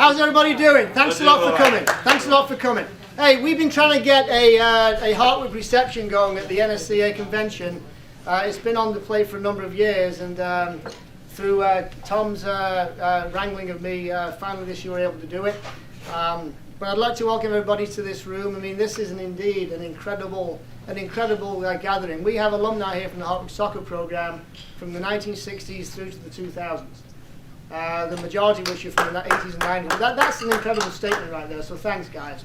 How's everybody doing? Thanks a lot for coming. Thanks a lot for coming. Hey, we've been trying to get a Hartwick reception going at the NSCAA convention. It's been on the plate for a number of years, and through Tom's wrangling of me, finally this year we were able to do it. But I'd like to welcome everybody to this room. I mean, this is indeed an incredible gathering. We have alumni here from the Hartwick soccer program from the 1960s through to the 2000s. The majority of which are from the 80s and 90s. That's an incredible statement right there, so thanks guys.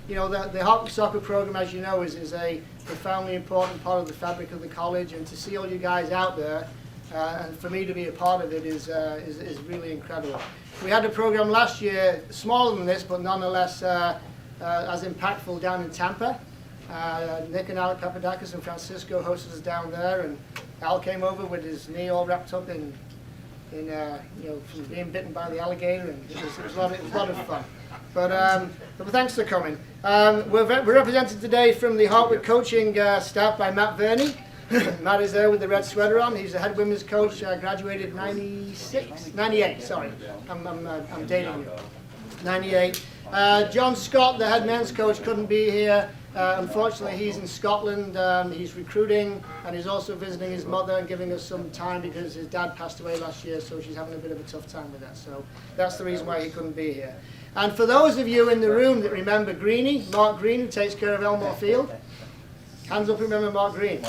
You know, the Hartwick soccer program, as you know, is a profoundly important part of the fabric of the college, and to see all you guys out there, and for me to be a part of it is really incredible. We had a program last year, smaller than this, but nonetheless as impactful down in Tampa. Nick and Alec Papadakis and Francisco hosted us down there, and Al came over with his knee all wrapped up in you know, from being bitten by the alligator, and it was a lot of fun. But thanks for coming. We're represented today from the Hartwick coaching staff by Matt Verney. Matt is there with the red sweater on. He's the head women's coach, graduated 98, sorry. I'm dating you. 98. John Scott, the head men's coach, couldn't be here. Unfortunately, he's in Scotland. He's recruiting, and he's also visiting his mother and giving us some time because his dad passed away last year, so she's having a bit of a tough time with that. So that's the reason why he couldn't be here. And for those of you in the room that remember Greenie, Mark Green, who takes care of Elmore Field, hands up, remember Mark Green.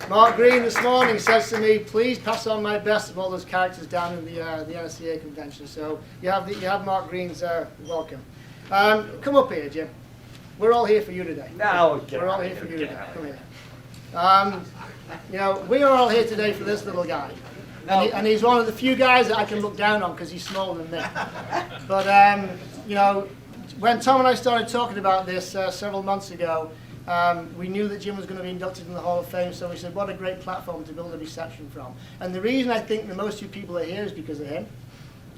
Mark Green this morning says to me, please pass on my best of all those characters down in the NSCAA convention. So you have Mark Green's welcome. Come up here, Jim. We're all here for you today. No, we're all here for you today. Come here. You know, we are all here today for this little guy. And he's one of the few guys that I can look down on because he's smaller than me. But, you know, when Tom and I started talking about this several months ago, we knew that Jim was going to be inducted in the Hall of Fame, so we said, what a great platform to build a reception from. And the reason I think that most of you people are here is because of him.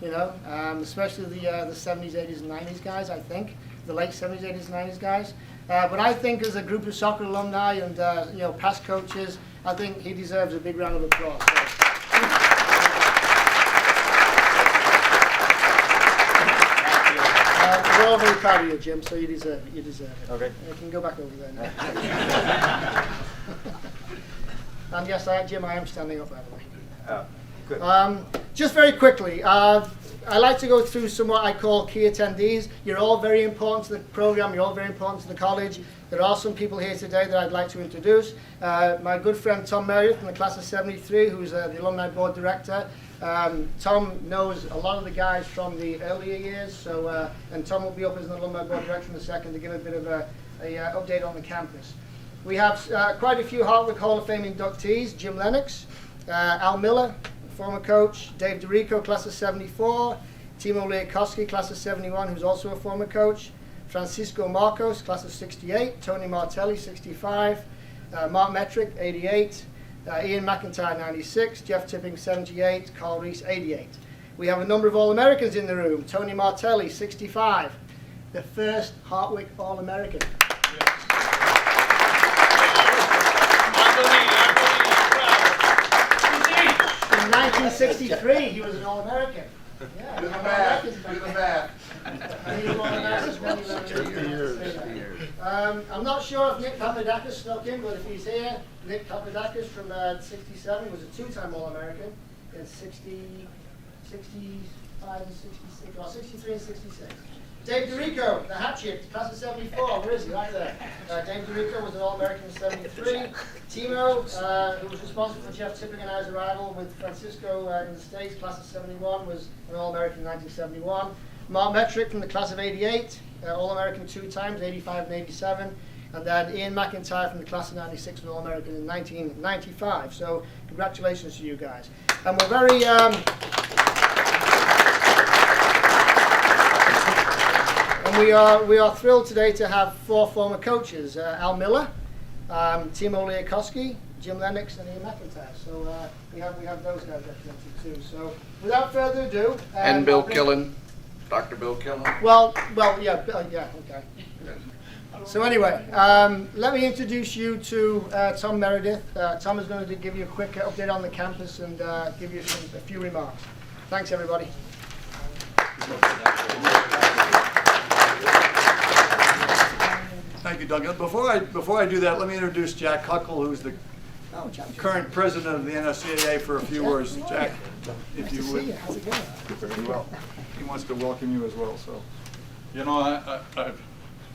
You know, especially the 70s, 80s, and 90s guys, I think. The late 70s, 80s, and 90s guys. But I think as a group of soccer alumni and you know, past coaches, I think he deserves a big round of applause. So. We're all very proud of you, Jim, so you deserve it. You deserve it. Okay. You can go back over there now. And yes, Jim, I am standing up, by the way. Oh, good. Just very quickly, I like to go through some what I call key attendees. You're all very important to the program. You're all very important to the college. There are some people here today that I'd like to introduce. My good friend Thom Meredith from the class of 73, who's the alumni board director. Thom knows a lot of the guys from the earlier years, so and Thom will be up as an alumni board director in a second to give a bit of a update on the campus. We have quite a few Hartwick Hall of Fame inductees: Jim Lennox, Al Miller, former coach, Dave DeRico, class of 74, Timo Liekoski, class of 71, who's also a former coach, Francisco Marcos, class of 68, Tony Martelli, 65, Mark Metrick, 88, Ian McIntyre, 96, Jeff Tipping, 78, Carl Reese, 88. We have a number of All-Americans in the room. Tony Martelli, 65, the first Hartwick All-American. 1963, he was an All-American. Yeah, do the math. Do the math. I'm not sure if Nick Papadakis snuck in, but if he's here, Nick Papadakis from 67 was a two-time All-American in 60, 65 and 66, or 63 and 66. Dave DeRico, the hatchet, class of 74, where is he? Right there. Dave DeRico was an All-American in 73. Timo, who was responsible for Jeff Tipping and I's arrival with Francisco in the States, class of 71, was an All-American in 1971. Mark Metrick from the class of 88, All-American 2 times, 85 and 87. And then Ian McIntyre from the class of 96, an All-American in 1995. So congratulations to you guys. And we're very... And we are thrilled today to have 4 former coaches: Al Miller, Timo Liekoski, Jim Lennox, and Ian McIntyre. So we have those guys represented too. So without further ado, and Bill Killen, Dr. Bill Killen. Well, yeah, okay. So anyway, let me introduce you to Thom Meredith. Thom is going to give you a quick update on the campus and give you a few remarks. Thanks, everybody. Thank you, Duncan. Before I do that, let me introduce Jack Huckle, who's the current president of the NSCAA, for a few words. Jack, if you would. How's it going? Very well. He wants to welcome you as well. So, You know, I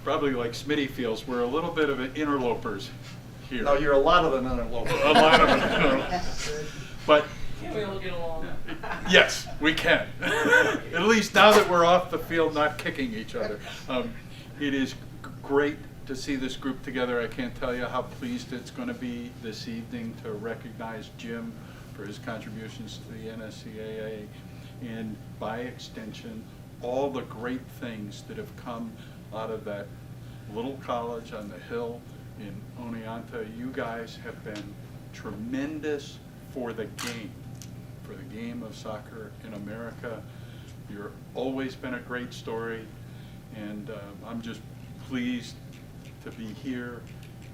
probably like Smitty feels, we're a little bit of interlopers here. no, you're a lot of an interloper. A lot of them. But Can we all get along? yes, we can. At least now that we're off the field, not kicking each other. It is great to see this group together. I can't tell you how pleased it's going to be this evening to recognize Jim for his contributions to the NSCAA, and by extension, all the great things that have come out of that little college on the hill in Oneonta. You guys have been tremendous for the game of soccer in America. You've always been a great story, and I'm just pleased to be here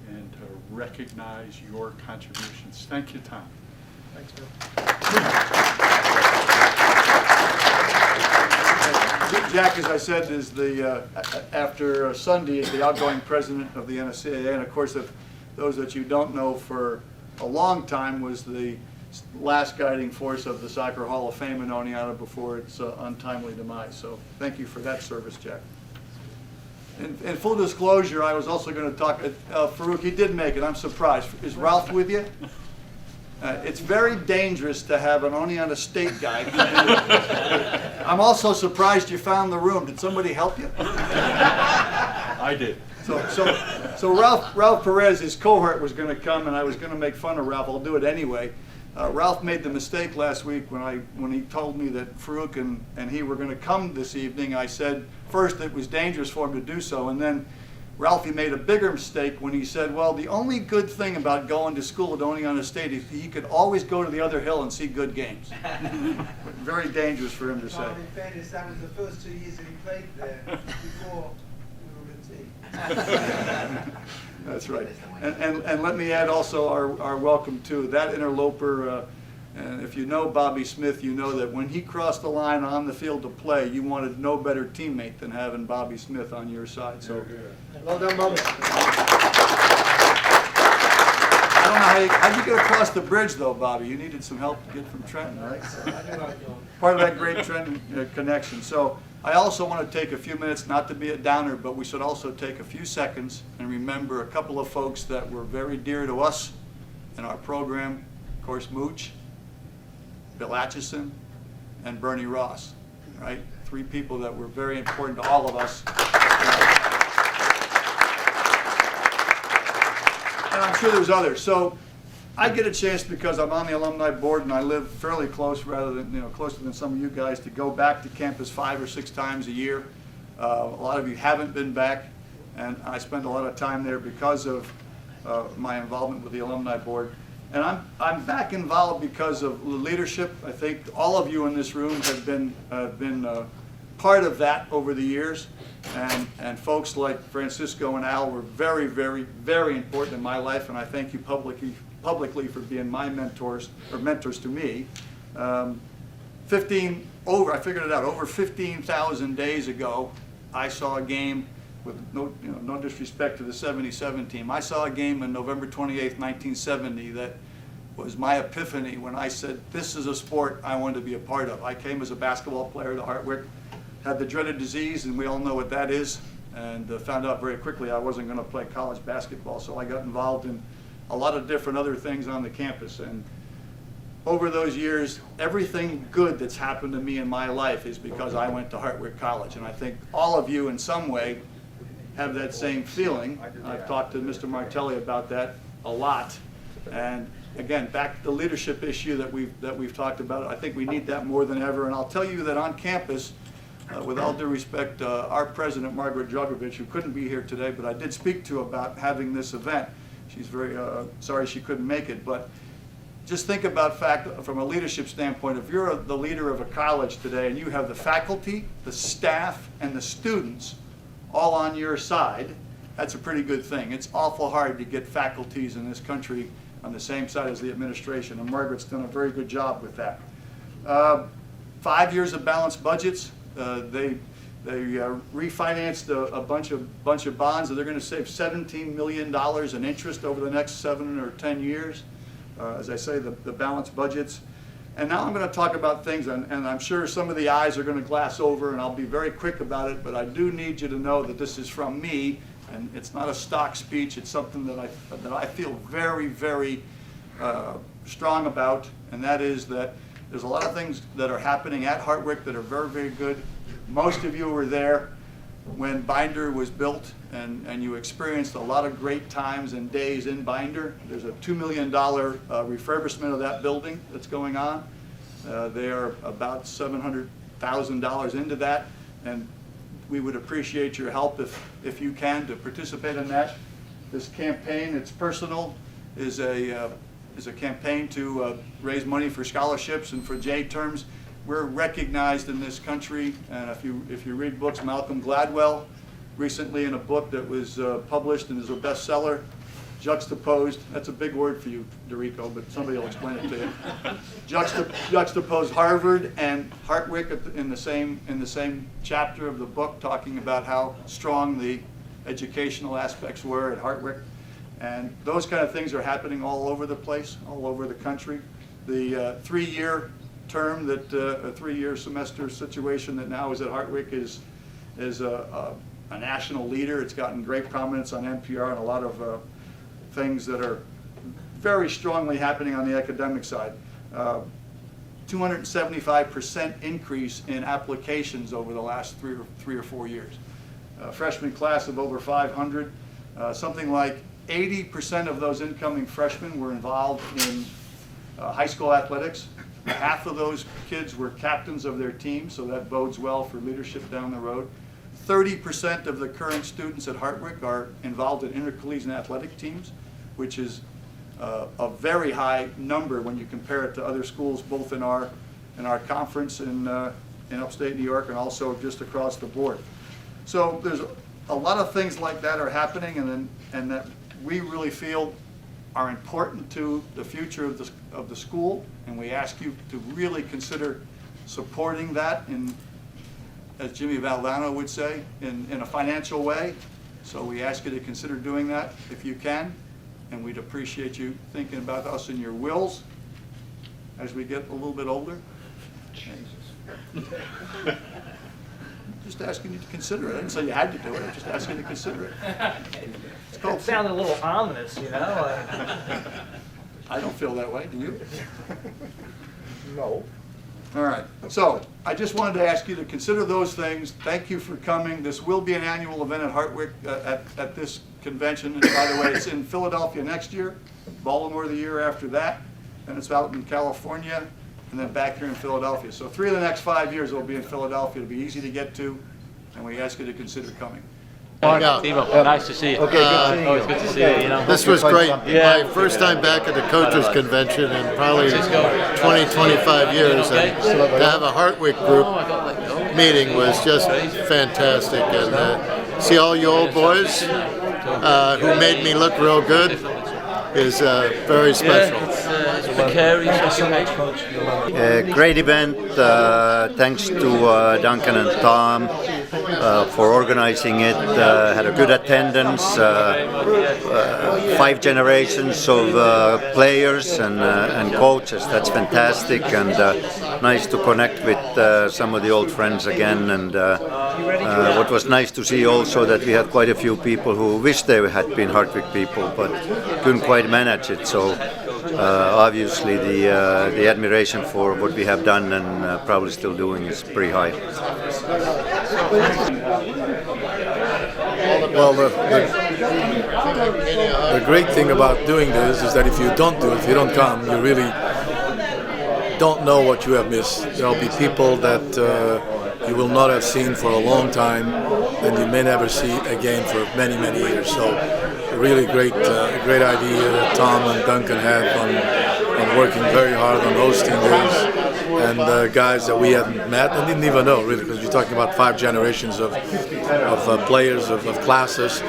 and to recognize your contributions. Thank you, Thom. Thanks, Bill. Jack, as I said, is the after Sunday is the outgoing president of the NSCAA, and of course, if those that you don't know, for a long time was the last guiding force of the Soccer Hall of Fame in Oneonta before its untimely demise. So, thank you for that service, Jack. In full disclosure, I was also going to talk. Farouk, he did make it. I'm surprised. Is Ralph with you? It's very dangerous to have an Oneonta State guy. I'm also surprised you found the room. Did somebody help you? I did. So Ralph Perez, his cohort, was going to come, and I was going to make fun of Ralph. I'll do it anyway. Ralph made the mistake last week when he told me that Farouk and he were going to come this evening. I said first it was dangerous for him to do so, and then Ralphie made a bigger mistake when he said, well, the only good thing about going to school at Oneonta State is he could always go to the other hill and see good games. Very dangerous for him to say. In fairness, that was the first 2 years that he played there before we were a team. That's right. And let me add also our welcome to that interloper. And if you know Bobby Smith, you know that when he crossed the line on the field to play, you wanted no better teammate than having Bobby Smith on your side. So, Well done, Bobby. I don't know how'd you get across the bridge though, Bobby? You needed some help to get from Trenton, right? Part of that great Trenton connection. So I also want to take a few minutes, not to be a downer, but we should also take a few seconds and remember a couple of folks that were very dear to us in our program. Of course, Mooch, Bill Atchison, and Bernie Ross, right? 3 people that were very important to all of us. And I'm sure there's others. So I get a chance, because I'm on the alumni board and I live fairly close, rather than, closer than some of you guys, to go back to campus 5 or 6 times a year. A lot of you haven't been back, and I spend a lot of time there because of my involvement with the alumni board. And I'm back involved because of the leadership. I think all of you in this room have been part of that over the years. And folks like Francisco and Al were very, very, very important in my life, and I thank you publicly for being my mentors, or mentors to me. I figured it out, over 15,000 days ago, I saw a game, with no disrespect to the 77 team. I saw a game on November 28th, 1970 that was my epiphany when I said, this is a sport I wanted to be a part of. I came as a basketball player to Hartwick, had the dreaded disease, and we all know what that is, and found out very quickly I wasn't going to play college basketball, so I got involved in a lot of different other things on the campus. And over those years, everything good that's happened to me in my life is because I went to Hartwick College, and I think all of you in some way have that same feeling. I've talked to Mr. Martelli about that a lot. And again, back to the leadership issue that we've talked about, I think we need that more than ever. And I'll tell you that on campus, with all due respect, our president, Margaret Drogovich, who couldn't be here today, but I did speak to about having this event. She's very sorry she couldn't make it, but just think about from a leadership standpoint, if you're the leader of a college today and you have the faculty, the staff, and the students all on your side, that's a pretty good thing. It's awful hard to get faculties in this country on the same side as the administration, and Margaret's done a very good job with that. 5 years of balanced budgets, They refinanced a bunch of bonds, and they're going to save $17 million in interest over the next 7 or 10 years. As I say, the balanced budgets. And now I'm going to talk about things, and I'm sure some of the eyes are going to glass over, and I'll be very quick about it, but I do need you to know that this is from me, and it's not a stock speech. It's something that I feel very, very strong about, and that is that there's a lot of things that are happening at Hartwick that are very, very good. Most of you were there when Binder was built, and you experienced a lot of great times and days in Binder. There's a $2 million refurbishment of that building that's going on. They are about $700,000 into that, and we would appreciate your help if you can to participate in that. This campaign, it's personal, is a campaign to raise money for scholarships and for J terms. We're recognized in this country, and if you read books, Malcolm Gladwell, recently in a book that was published and is a bestseller, juxtaposed, that's a big word for you, Dorico, but somebody will explain it to you. Juxtaposed Harvard and Hartwick in the same chapter of the book, talking about how strong the educational aspects were at Hartwick. And those kind of things are happening all over the place, all over the country. The 3-year term, that a 3-year semester situation that now is at Hartwick is a national leader. It's gotten great prominence on NPR and a lot of things that are very strongly happening on the academic side. 275% increase in applications over the last three or 4 years. Freshman class of over 500. Something like 80% of those incoming freshmen were involved in high school athletics. Half of those kids were captains of their team, so that bodes well for leadership down the road. 30% of the current students at Hartwick are involved in intercollegiate athletic teams, which is a very high number when you compare it to other schools, both in our conference in upstate New York and also just across the board. So there's a lot of things like that are happening, and that we really feel are important to the future of the school, and we ask you to really consider supporting that in, as Jimmy Valdano would say, in a financial way. So we ask you to consider doing that if you can, and we'd appreciate you thinking about us in your wills as we get a little bit older. Jesus. Just asking you to consider it. I didn't say you had to do it. I'm just asking you to consider it. It's called. It sounded a little ominous, you know. I don't feel that way. Do you? No. All right. So I just wanted to ask you to consider those things. Thank you for coming. This will be an annual event at Hartwick at this convention. And by the way, it's in Philadelphia next year, Baltimore the year after that, and it's out in California, and then back here in Philadelphia. So 3 of the next 5 years will be in Philadelphia. It'll be easy to get to, and we ask you to consider coming. Timo, nice to see you. Okay, always good to see you. You know, this was great. Yeah. My first time back at the coaches convention in probably 20, 25 years, and to have a Hartwick group meeting was just fantastic. And see all you old boys who made me look real good is very special. Great event. Thanks to Duncan and Thom for organizing it. Had a good attendance. 5 generations of players and coaches. That's fantastic, and nice to connect with some of the old friends again. And what was nice to see also that we had quite a few people who wished they had been Hartwick people, but couldn't quite manage it. So obviously the admiration for what we have done and probably still doing is pretty high. Well, the great thing about doing this is that if you don't do it, if you don't come, you really don't know what you have missed. There'll be people that you will not have seen for a long time, and you may never see again for many, many years. So a really great idea that Thom and Duncan had on working very hard on hosting this, and guys that we hadn't met and didn't even know, really, because you're talking about 5 generations of players, of classes.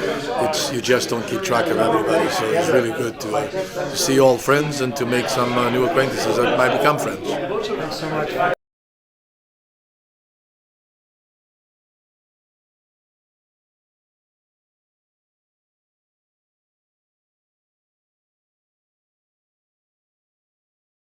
You just don't keep track of everybody, so it's really good to see old friends and to make some new acquaintances that might become friends. Thanks so much.